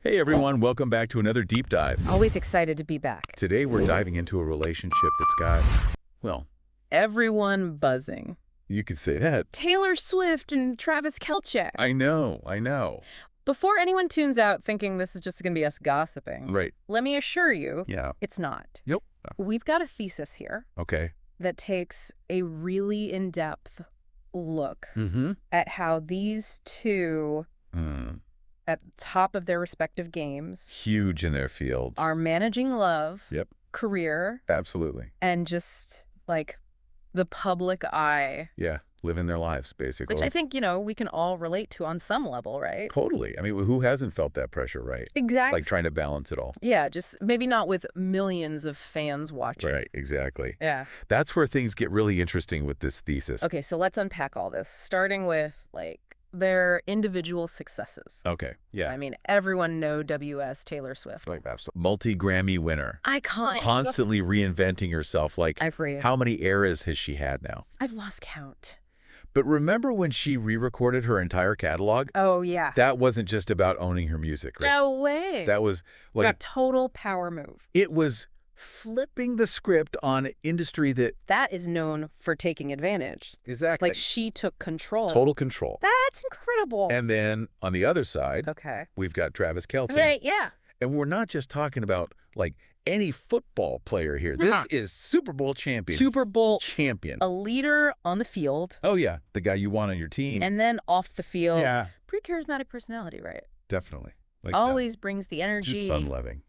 Hey everyone, welcome back to another deep dive. Always excited to be back. Today we're diving into a relationship that's got, well, Everyone buzzing. you could say that. Taylor Swift and Travis Kelce. I know. Before anyone tunes out thinking this is just going to be us gossiping, Right. let me assure you, Yeah. it's not. Yep. We've got a thesis here Okay. that takes a really in-depth look Mm-hmm. at how these two, at the top of their respective games, Huge in their fields. are managing love, Yep. career, Absolutely. and just, like, the public eye. Yeah. Living their lives, basically. Which I think, we can all relate to on some level, right? Totally. I mean, who hasn't felt that pressure, right? Exactly. Like trying to balance it all. Yeah, just maybe not with millions of fans watching. Right, exactly. Yeah. That's where things get really interesting with this thesis. Okay, so let's unpack all this, starting with, their individual successes. Okay. Yeah. I mean, everyone know WS Taylor Swift. Like absolutely. Multi-Grammy winner. Icon. Constantly reinventing herself. Like, I've read. how many eras has she had now? I've lost count. But remember when she re-recorded her entire catalog? Oh, yeah. That wasn't just about owning her music, right? No way. That was a like, total power move. it was flipping the script on industry that... That is known for taking advantage. Exactly. Like, she took control. Total control. That's incredible. And then on the other side, Okay. we've got Travis Kelce. Right, yeah. And we're not just talking about, like, any football player here. This is Super Bowl champion. Super Bowl champion. A leader on the field. Oh, yeah. The guy you want on your team. And then off the field. Yeah. Pretty charismatic personality, right? Definitely. Like Always brings the that. energy. Just sun-loving,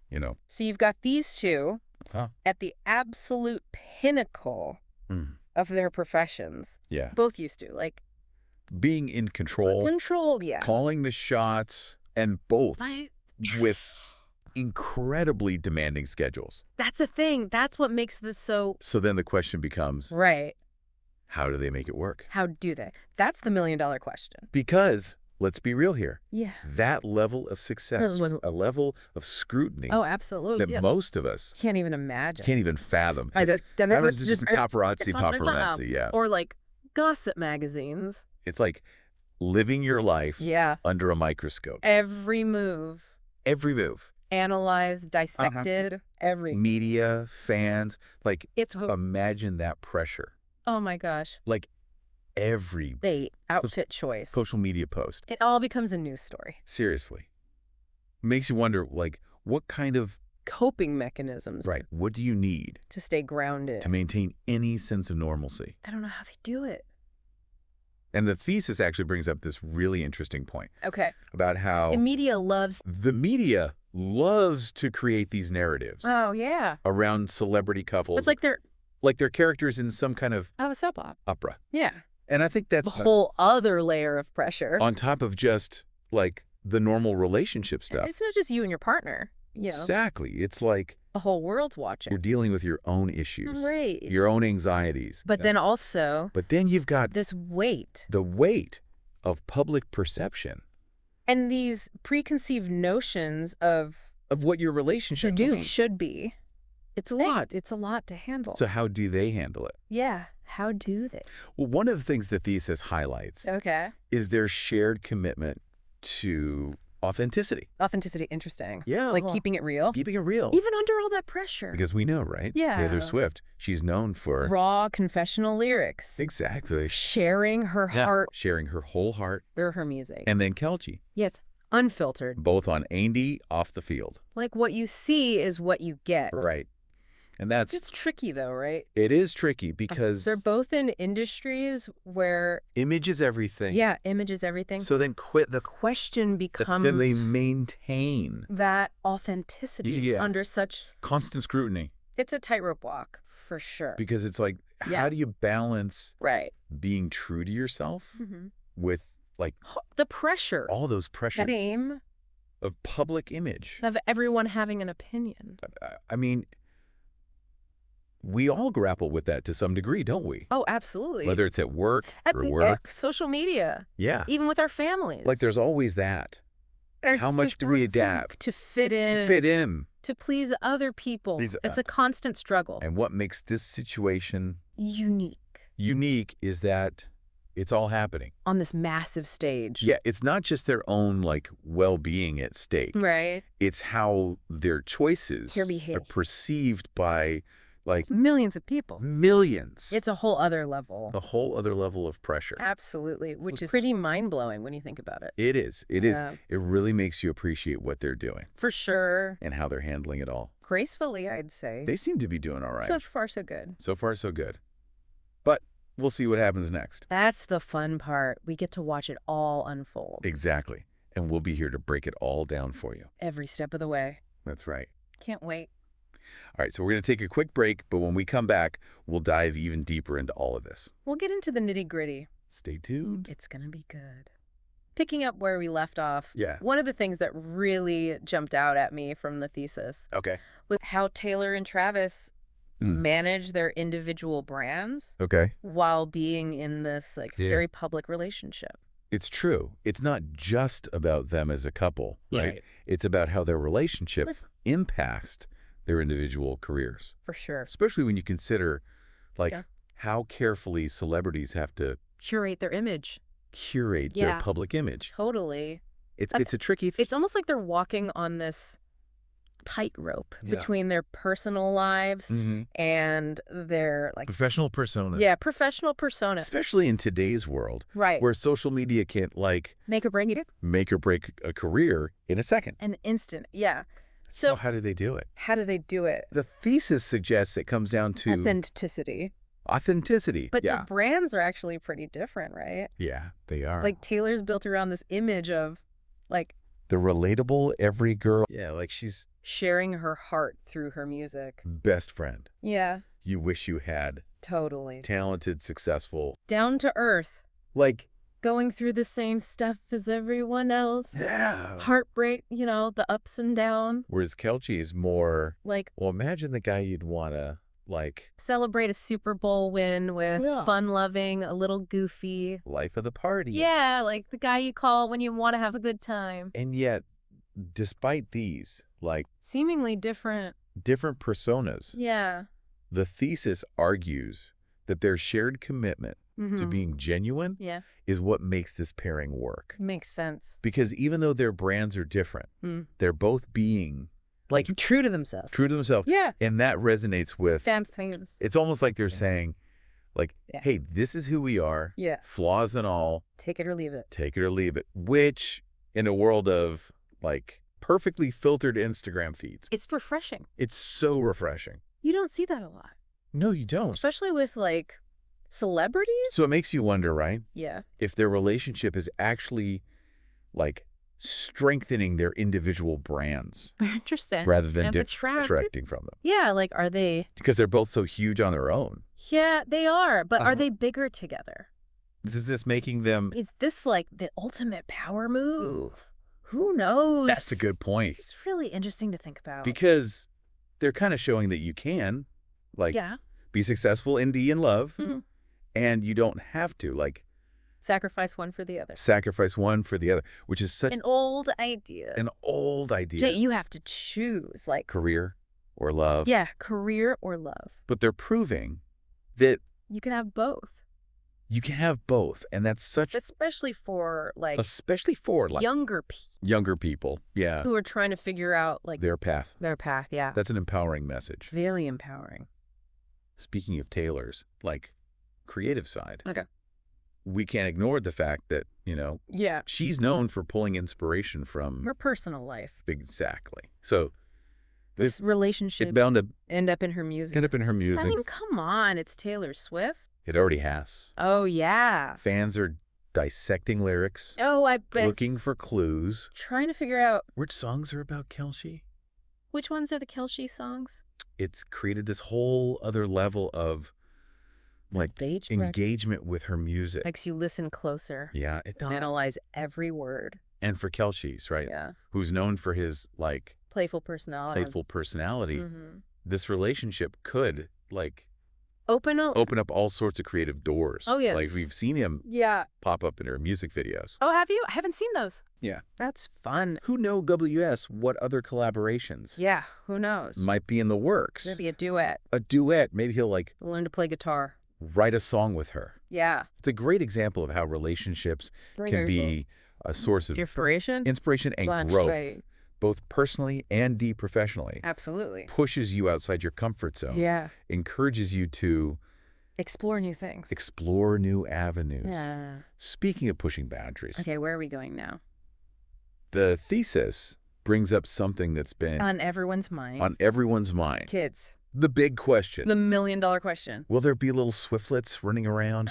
So you've got these two Huh. at the absolute pinnacle of their professions. Yeah. Both used to. Like, Being in control. yeah. Calling the shots, and both Right. with incredibly demanding schedules. That's the thing. That's what makes this so... So then the question becomes, Right. how do they make it work? How do they? That's the million-dollar question. Because, let's be real here, Yeah. that level of success, a level of scrutiny Oh, absolutely. that most of us Can't even imagine. can't even fathom. I just- That was just paparazzi, yeah. Or, gossip magazines. It's like living your life Yeah. under a microscope. Every move. Every move. Analyzed, dissected, every... Media, fans, like, It's... imagine that pressure. Oh, my gosh. Like, every Outfit choice. social media post. It all becomes a news story. Seriously. Makes you wonder, like, what kind of... Coping mechanisms. Right. What do you need To stay grounded. to maintain any sense of normalcy? I don't know how they do it. And the thesis actually brings up this really interesting point Okay. about how The media loves... the media loves to create these narratives Oh, yeah. around celebrity couples. It's like they're... like they're characters in some kind of Oh, a soap opera. opera. Yeah. And I think that's The whole other layer of pressure. on top of just, like, the normal relationship stuff. It's not just you and your partner. Exactly. It's like The whole world's watching. you're dealing with your own issues, Right. your own anxieties. But then also... But then you've got this weight. the weight of public perception And these preconceived notions of... what your relationship will be. Should be. It's a lot. It's a lot to handle. So how do they handle it? Yeah. How do they? Well, one of the things the thesis highlights Okay. is their shared commitment to authenticity. Authenticity, interesting. Yeah. Like keeping it real. Keeping it real. Even under all that pressure. Because we know, right? Yeah. Taylor Swift, she's known for... Raw confessional lyrics. Exactly. Sharing her heart. Sharing her whole heart. Or her music. And then Kelce. Yes. Unfiltered. Both on Andy, off the field. Like what you see is what you get. Right. And that's... It's tricky though, right? It is tricky because... They're both in industries where... image is everything. Yeah, image is everything. So then the question becomes... Then they maintain... that authenticity under such... constant scrutiny. It's a tightrope walk, for sure. Because it's like, how do you balance... Right. being true to yourself with, like... the pressure. all those pressure... that aim... of public image. of everyone having an opinion. I mean... we all grapple with that to some degree, don't we? Oh, absolutely. Whether it's at work or At work. social media. Yeah. Even with our families. Like there's always that. How much do we adapt? To fit in. Fit in. To please other people. It's a constant struggle. And what makes this situation unique is that It's all happening. On this massive stage. Yeah, it's not just their own, like, well-being at stake. Right. It's how their choices Their behavior. are perceived by, like, Millions of people. millions. It's a whole other level. a whole other level of pressure. Absolutely, which is Let's- pretty mind-blowing when you think about it. It is. It is. Yeah. It really makes you appreciate what they're doing For sure. and how they're handling it all. Gracefully, I'd say. They seem to be doing all right. So far, so good. So far, so good. But we'll see what happens next. That's the fun part. We get to watch it all unfold. Exactly. And we'll be here to break it all down for you. Every step of the way. That's right. Can't wait. All right, so we're going to take a quick break, but when we come back, we'll dive even deeper into all of this. We'll get into the nitty-gritty. Stay tuned. It's going to be good. Picking up where we left off, Yeah. one of the things that really jumped out at me from the thesis Okay. was how Taylor and Travis manage their individual brands Okay. while being in this very public relationship. It's true. It's not just about them as a couple, right? Right. It's about how their relationship impacts their individual careers, For sure. especially when you consider, like, Yeah. how carefully celebrities have to Curate their image. curate Yeah. their public image. Totally. It's a tricky thing. It's almost like they're walking on this tightrope Yeah. between their personal lives and their Professional persona. professional persona. Especially in today's world, Right. where social media can't, like, Make or break it. make or break a career in a second. An instant. Yeah. So So how do they do it? how do they do it? The thesis suggests it comes down to Authenticity. authenticity. But yeah. the brands are actually pretty different, right? Yeah, they are. Like Taylor's built around this image of like the relatable every girl. Yeah, like she's sharing her heart through her music. best friend. Yeah, You wish you had. totally. Talented, successful. Down to earth. Like, Going through the same stuff as everyone else. yeah. Heartbreak, the ups and downs. Whereas Kelce is more, Like well, imagine the guy you'd want to, like, celebrate a Super Bowl win with Yeah. fun-loving, a little goofy. life of the party. Yeah, like the guy you call when you want to have a good time. And yet, despite these, like, Seemingly different. different personas, Yeah. the thesis argues that their shared commitment to Mhm. being genuine Yeah. is what makes this pairing work. Makes sense. Because even though their brands are different, they're both being Like true to themselves. true to themselves. Yeah. And that resonates with, Fans. it's almost like they're saying, like, Yeah. hey, this is who we are, Yeah. flaws and all, Take it or leave it. take it or leave it. Which, in a world of, like, perfectly filtered Instagram feeds, It's refreshing. it's so refreshing. You don't see that a lot. No, you don't. Especially with like celebrities. So it makes you wonder, right? Yeah. If their relationship is actually, like, strengthening their individual brands Interesting. rather than And detracting from them. Yeah, like are they? Because they're both so huge on their own. Yeah, they are. But Uh-huh. are they bigger together? Is this making them... Is this like the ultimate power move? Who knows? That's a good point. It's really interesting to think about. Because they're kind of showing that you can, like, yeah. be successful in love, Mhm. and you don't have to, like, Sacrifice one for the other. sacrifice one for the other, which is such An old idea. an old idea. That you have to choose, like, Career or love. yeah, career or love. But they're proving that You can have both. you can have both, and that's such... Especially for like especially for, like, younger people younger people. Yeah. who are trying to figure out like Their path. their path. Yeah. That's an empowering message. Very empowering. Speaking of Taylor's, like, creative side. Okay. We can't ignore the fact that, Yeah. she's known for pulling inspiration from... Her personal life. Exactly. So This relationship it bound to end up in her music. end up in her I music. mean, come on, it's Taylor Swift. It already has. Oh yeah. Fans are dissecting lyrics, Oh, I bet. looking for clues. Trying to figure out Which songs are about Kelce? which ones are the Kelce songs. It's created this whole other level of, like, Beige engagement with her music. makes you listen closer. Yeah, it does. Analyze every word. And for Kelce's, right? Yeah. Who's known for his, like, Playful personality. playful personality. Mm-hmm. This relationship could, like, Open up. open up all sorts of creative doors. Oh, yeah. Like, we've seen him Yeah. pop up in her music videos. Oh, have you? I haven't seen those. Yeah. That's fun. Who know WS what other collaborations Yeah. Who knows? might be in the works? Maybe a duet. A duet. Maybe he'll, like, Learn to play guitar. write a song with her. Yeah. It's a great example of how relationships can be a source of Inspiration and growth, both personally and professionally. Absolutely. Pushes you outside your comfort zone. Yeah. Encourages you to explore new things. Explore new avenues. Yeah. Speaking of pushing boundaries. Okay, where are we going now? The thesis brings up something that's been on everyone's mind. On everyone's mind. Kids. The big question. The $1 million question. Will there be little swiftlets running around?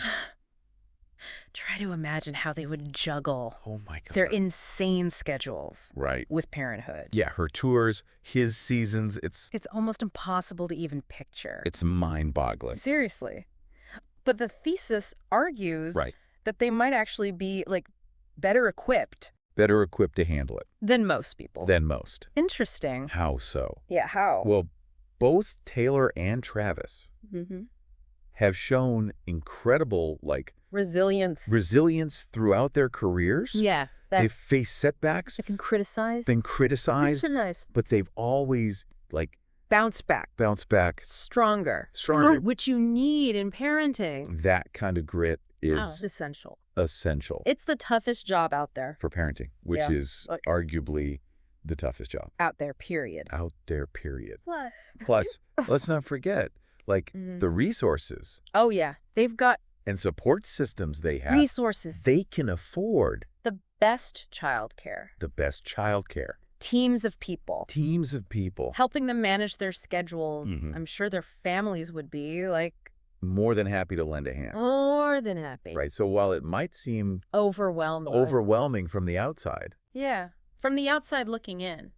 Try to imagine how they would juggle my God. their insane schedules with Parenthood. Yeah, her tours, his seasons, it's almost impossible to even picture. It's mind-boggling. Seriously. But the thesis argues that they might actually be, like, better equipped to handle it. Than most people. Interesting. How so? Yeah, how? Well, both Taylor and Travis have shown incredible, like, resilience throughout their careers. Yeah. They've faced setbacks. They've been criticized. But they've always, like, bounced back. Stronger. Which you need in parenting. That kind of grit is essential. It's the toughest job out there. for parenting, which is arguably the toughest job. Out there, period. Plus, let's not forget, like, the resources Oh, yeah. They've got and support systems they have. resources. They can afford The best childcare. the best childcare. Teams of people. Teams of people Helping them manage their schedules. I'm sure their families would be, like, more than happy to lend a hand. more than happy. Right. So while it might seem Overwhelming. from the outside, Yeah. From the outside looking in.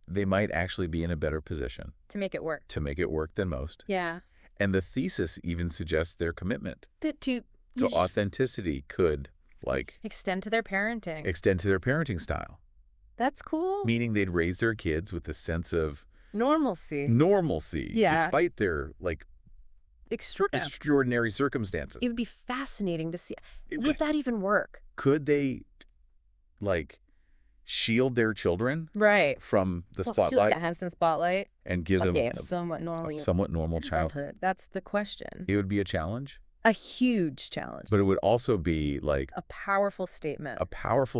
they might actually be in a better position To make it work. to make it work than most. Yeah. And the thesis even suggests their commitment To to authenticity could, like, extend to their parenting. extend to their parenting style, That's cool. meaning they'd raise their kids with a sense of Normalcy. Yeah. despite their, like, extraordinary circumstances. It would be fascinating to see. Would that even work? Could they, like, shield their children from the spotlight Hansen spotlight. and give them a somewhat normal childhood? That's the question. It would be a challenge, A huge challenge. but it would also be, like, A powerful statement.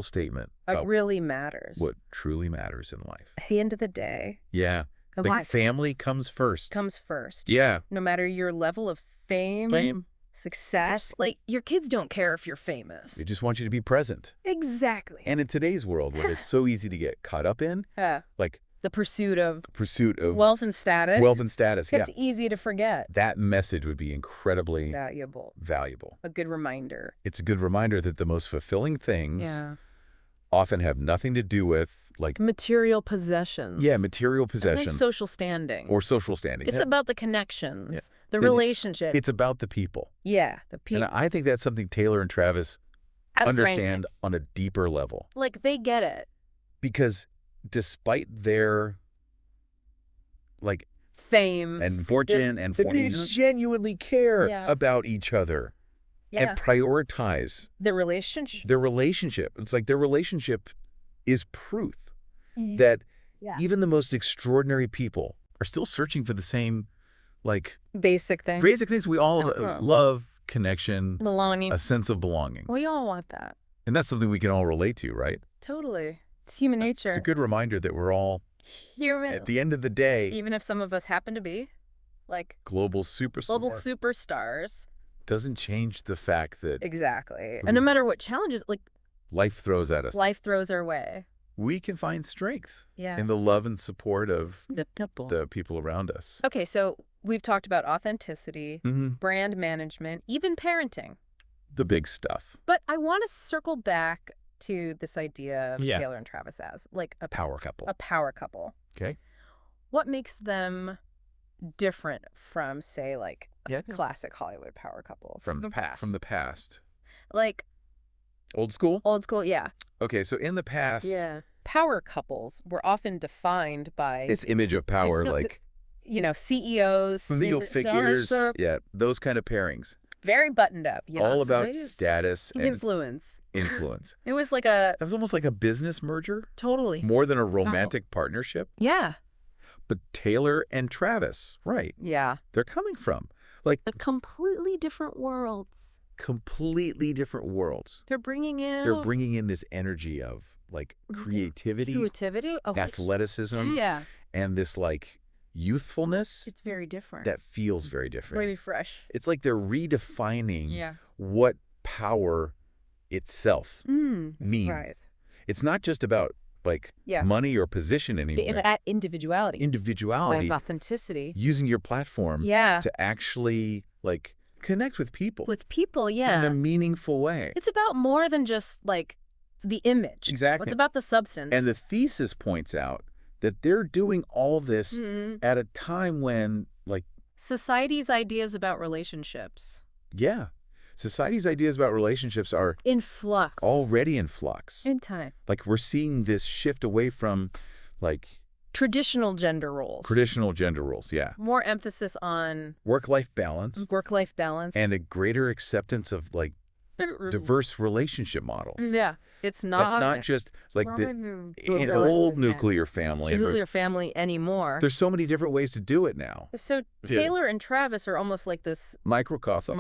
statement It about really matters. what truly matters in life. At the end of the day, Yeah. the Like, life family comes first. comes first. Yeah. No matter your level of fame, success. Like, your kids don't care if you're famous. They just want you to be present. Exactly. And in today's world, where it's so easy to get caught up in, like, the pursuit of wealth and status. yeah, It's easy to forget. that message would be incredibly Valuable. A good reminder. It's a good reminder that the most fulfilling things often have nothing to do with, like, Material possessions. material possessions Like social standing. or social standing. It's about the connections, the It's- relationship. It's about the people. The people. And I think that's something Taylor and Travis understand on a deeper level. Like, they get it. Because despite their, like, Fame. and fortune they genuinely care about each other and prioritize The relationship. their relationship. It's like their relationship is proof that even the most extraordinary people are still searching for the same, like, Basic thing. things we all love: connection, Belonging. a sense of belonging. We all want that. And that's something we can all relate to, right? Totally. It's human nature. It's a good reminder that we're all, human. at the end of the day, Even if some of us happen to be, like, global superstars. doesn't change the fact that Exactly. And no matter what challenges, like, life throws at us, life throws our way. we can find strength Yeah. in the love and support of The people. the people around us. Okay, so we've talked about authenticity, brand management, even parenting. The big stuff. But I want to circle back to this idea of Taylor and Travis as, like, a Power couple. Okay. What makes them different from, say, like, a classic Hollywood power couple? From the past. Like, Old school? old school, yeah. Okay, so in the past, Power couples were often defined by, this image of power, like, CEOs. familial figures, those kind of pairings. Very buttoned up. All about status and influence. It was like It was almost like a business merger, totally. more than a romantic partnership. Yeah. But Taylor and Travis, right, Yeah. they're coming from Like the completely different worlds. Completely different worlds. They're bringing in this energy of like creativity, athleticism, and this like youthfulness. It's very different. That feels very different. Very fresh. It's like they're redefining what power itself means. Right. It's not just about like money or position anymore. That individuality. Like authenticity. Using your platform to actually like connect with people. In a meaningful way. It's about more than just like the image. Exactly. It's about the substance. And the thesis points out that they're doing all this at a time when like society's ideas about relationships. Yeah. Society's ideas about relationships are in flux. Already in flux. In time. Like we're seeing this shift away from like traditional gender roles. Yeah. More emphasis on work-life balance. And a greater acceptance of like diverse relationship models. Yeah. It's not just like an old nuclear family. Anymore. There's so many different ways to do it now. So Taylor and Travis are almost like this microcosm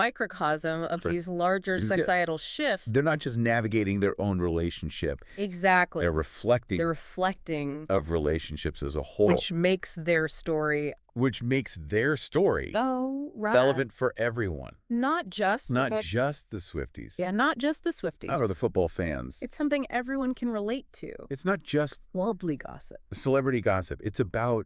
of these larger societal shifts. They're not just navigating their own relationship. Exactly. They're reflecting of relationships as a whole. Which makes their story relevant for everyone. Not just the Swifties. Yeah, not just the Swifties. Or the football fans. It's something everyone can relate to. It's not just wobbly gossip. Celebrity gossip. It's about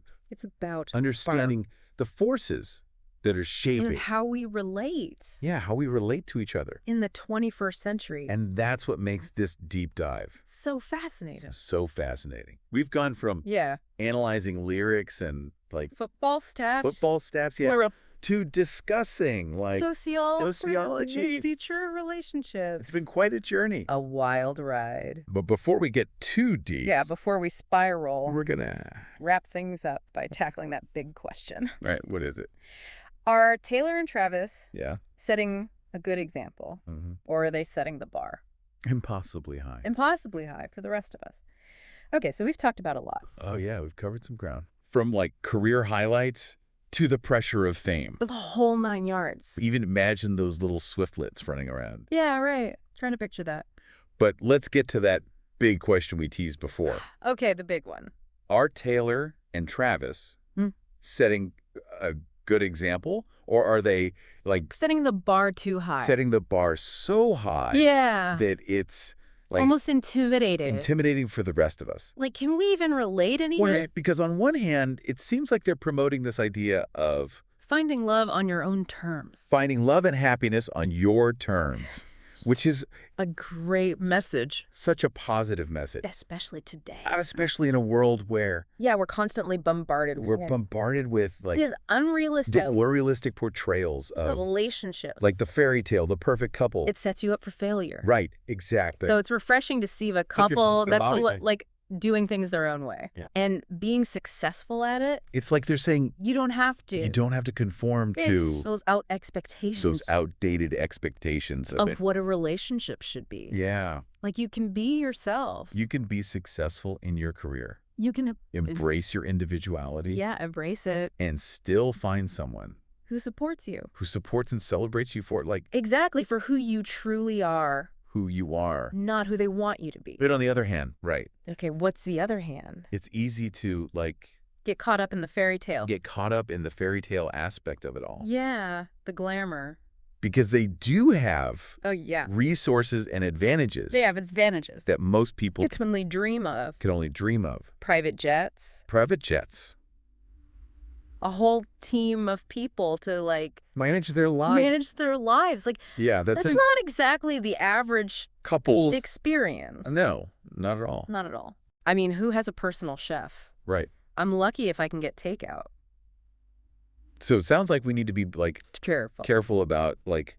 understanding the forces that are shaping and how we relate. Yeah, how we relate to each other in the 21st century. And that's what makes this deep dive so fascinating. We've gone from analyzing lyrics and like football stats, to discussing like sociology, future relationships. It's been quite a journey, a wild ride. But before we get too deep, before we spiral, we're gonna wrap things up by tackling that big question. Right, what is it? Are Taylor and Travis setting a good example, or are they setting the bar impossibly high for the rest of us? Okay, so we've talked about a lot. Oh yeah, we've covered some ground, from like career highlights to the pressure of fame. The whole 9 yards. Even imagine those little swiftlets running around. Yeah, right. Trying to picture that. But let's get to that big question we teased before. Okay, the big one. Are Taylor and Travis setting a good example, or are they like setting the bar too high? Setting the bar so high that it's like almost intimidating for the rest of us. Like, can we even relate anymore? Well, because on one hand, it seems like they're promoting this idea of finding love on your own terms. Finding love and happiness on your terms, which is a great message. Such a positive message. Especially today. Especially in a world where we're constantly bombarded with like these unrealistic portrayals of relationships. Like the fairy tale, the perfect couple. It sets you up for failure. Right, exactly. So it's refreshing to see a couple that's like doing things their own way and being successful at it. It's like they're saying you don't have to. You don't have to conform to those outdated expectations of what a relationship should be. Yeah. Like you can be yourself. You can be successful in your career. You can embrace your individuality. Yeah, embrace it. And still find someone who supports you. Who supports and celebrates you for it. Like exactly, for who you truly are. Who you are. Not who they want you to be. But on the other hand, right. Okay, what's the other hand? It's easy to like get caught up in the fairy tale. Get caught up in the fairy tale aspect of it all. Yeah, the glamour. Because they do have resources and advantages. They have advantages that most people can only dream of. Private jets. A whole team of people to like manage their lives. Like that's not exactly the average couple's experience. No, not at all. Not at all. I mean, who has a personal chef? Right. I'm lucky if I can get takeout. So it sounds like we need to be like careful about like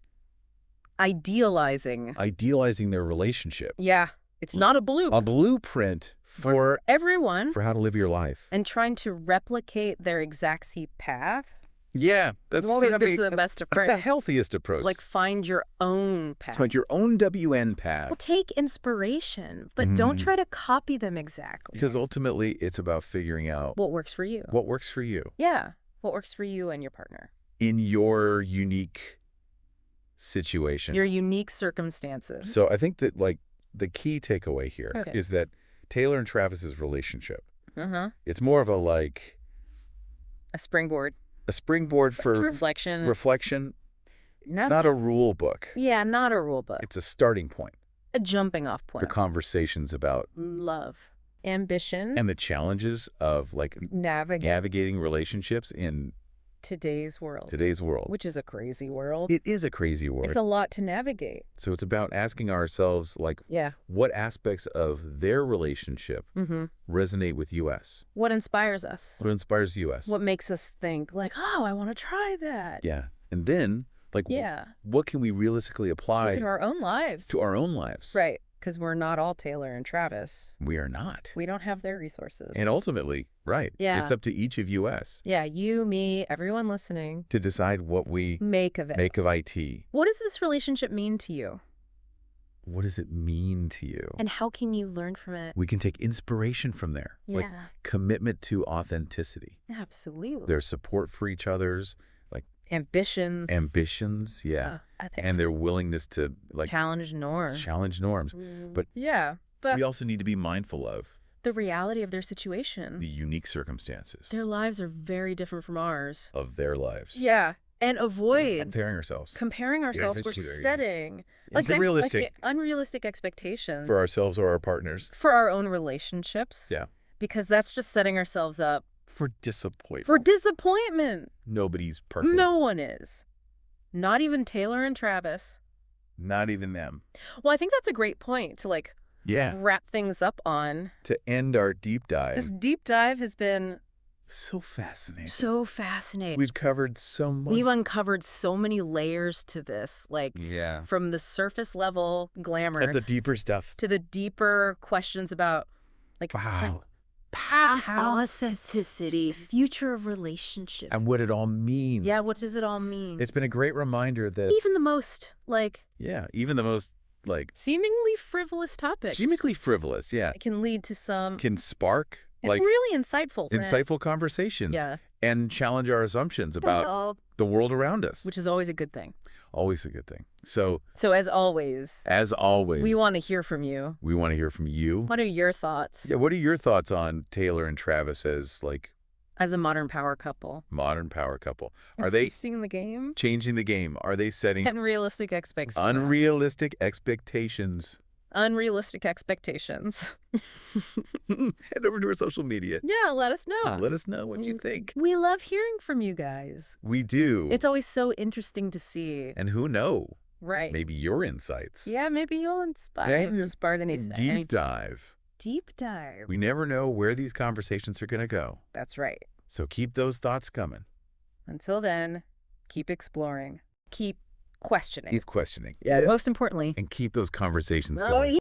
idealizing their relationship. Yeah. It's not a blueprint for everyone, for how to live your life, and trying to replicate their exact path. Yeah, that's the best approach. The healthiest approach. Like find your own path. Find your own WN path. Well, take inspiration, but don't try to copy them exactly. Because ultimately, it's about figuring out what works for you. What works for you. Yeah, what works for you and your partner. in your unique situation. Your unique circumstances. So I think that, like, the key takeaway here is that Taylor and Travis's relationship, it's more of a, like... a springboard. A springboard for... reflection. Reflection. Not a rule book. Yeah, not a rule book. It's a starting point. A jumping off point. For conversations about... love. Ambition. And the challenges of, like... navigating relationships in... today's world. Today's world. Which is a crazy world. It is a crazy world. It's a lot to navigate. So it's about asking ourselves, like, what aspects of their relationship resonate with us? What inspires us? What inspires us? What makes us think, like, oh, I want to try that? Yeah. And then, like, what can we realistically apply to our own lives? To our own lives. Right. Because we're not all Taylor and Travis. We are not. We don't have their resources. And ultimately, it's up to each of us. Yeah, you, me, everyone listening. To decide what we make of it. Make of IT. What does this relationship mean to you? What does it mean to you? And how can you learn from it? We can take inspiration from there. Yeah. Like commitment to authenticity. Absolutely. Their support for each other's, like... Ambitions, yeah. And their willingness to, like... challenge norms. But we also need to be mindful of... the reality of their situation. The unique circumstances. Their lives are very different from ours. Of their lives. Yeah. And avoid... comparing ourselves. We're setting... unrealistic expectations. For ourselves or our partners. For our own relationships. Yeah. Because that's just setting ourselves up... for disappointment. Nobody's perfect. No one is. Not even Taylor and Travis. Not even them. Well, I think that's a great point to, like, wrap things up on. To end our deep dive. This deep dive has been... so fascinating. So fascinating. We've covered so much. We've uncovered so many layers to this. Like, from the surface level glamour. Of the deeper stuff. To the deeper questions about, like... wow. Authenticity, future of relationships. And what it all means. Yeah, what does it all mean? It's been a great reminder that... even the most, like... seemingly frivolous topics. Seemingly frivolous, yeah. It can lead to some... can spark, like... really insightful. Insightful conversations. Yeah. And challenge our assumptions about the world around us. Which is always a good thing. Always a good thing. So as always. We want to hear from you. We want to hear from you. What are your thoughts? Yeah, what are your thoughts on Taylor and Travis as, like... as a modern power couple? Modern power couple. Are they changing the game? Changing the game. Are they setting... unrealistic expectations. Unrealistic expectations. Unrealistic expectations. Head over to our social media. Yeah, let us know. Let us know what you think. We love hearing from you guys. We do. It's always so interesting to see. And who knows? Right. Maybe your insights. Yeah, maybe you'll inspire Deep dive. Deep dive. We never know where these conversations are going to go. That's right. So keep those thoughts coming. Until then, keep exploring. Keep questioning. Keep questioning. Yeah. Most importantly. And keep those conversations going.